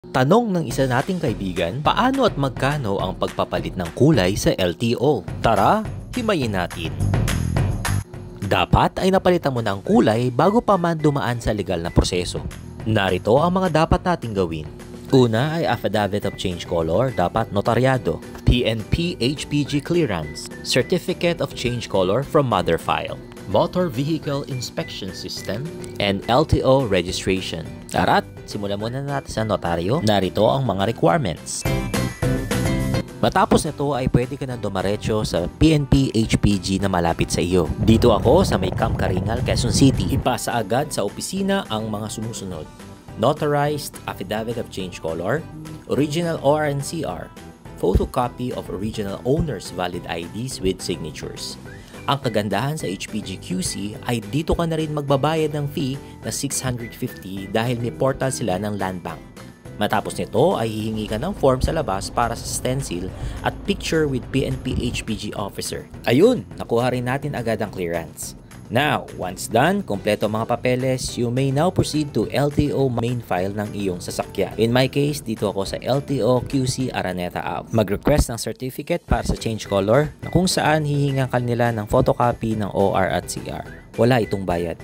Tanong ng isa nating kaibigan, paano at magkano ang pagpapalit ng kulay sa LTO? Tara, himayin natin. Dapat ay napalitan mo na ang kulay bago pa man dumaan sa legal na proseso. Narito ang mga dapat nating gawin. Una ay Affidavit of Change Color, dapat notaryado. PNP HPG clearance, Certificate of Change Color from Mother File, Motor Vehicle Inspection System, and LTO registration. Tara't, simulan muna natin sa notaryo. Narito ang mga requirements. Matapos nito ay pwede ka na dumaretso sa PNP HPG na malapit sa iyo. Dito ako sa may Camp Karingal, Quezon City. Ipasa agad sa opisina ang mga sumusunod. Notarized Affidavit of Change Color, Original ORNCR, photocopy of original owner's valid IDs with signatures. Ang kagandahan sa HPG QC ay dito ka na rin magbabayad ng fee na 650 dahil may portal sila ng Land Bank. Matapos nito ay hihingi ka ng form sa labas para sa stencil at picture with PNP HPG officer. Ayun, nakuha rin natin agad ang clearance. Now, once done, kompleto mga papeles, you may now proceed to LTO main file ng iyong sasakyan. In my case, dito ako sa LTO QC Araneta Ave. Mag-request ng certificate para sa change color na kung saan hihingan ka nila ng photocopy ng OR at CR. Wala itong bayad.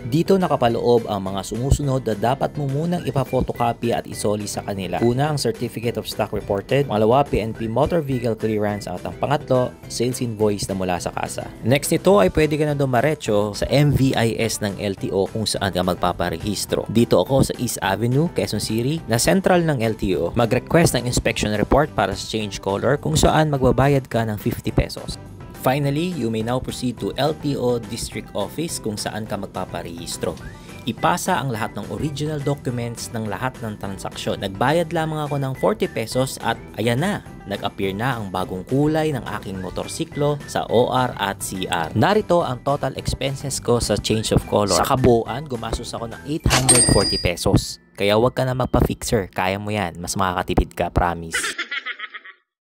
Dito nakapaloob ang mga sumusunod na dapat mo munang ipa-photocopy at isoli sa kanila. Una, ang Certificate of Stock Reported. Pangalawa, PNP Motor Vehicle Clearance. At ang pangatlo, Sales Invoice na mula sa kasa. Next nito ay pwede ka na dumaretso sa MVIS ng LTO kung saan ka magpaparehistro. Dito ako sa East Avenue, Quezon City, na central ng LTO. Mag-request ng inspection report para sa change color kung saan magbabayad ka ng 50 pesos. Finally, you may now proceed to LTO District Office kung saan ka magpaparehistro. Ipasa ang lahat ng original documents ng lahat ng transaksyon. Nagbayad lamang ako ng 40 pesos at ayan na, nag-appear na ang bagong kulay ng aking motorsiklo sa OR at CR. Narito ang total expenses ko sa change of color. Sa kabuuan, gumastos ako ng 840 pesos. Kaya huwag ka na magpa-fixer, kaya mo yan, mas makakatipid ka, promise.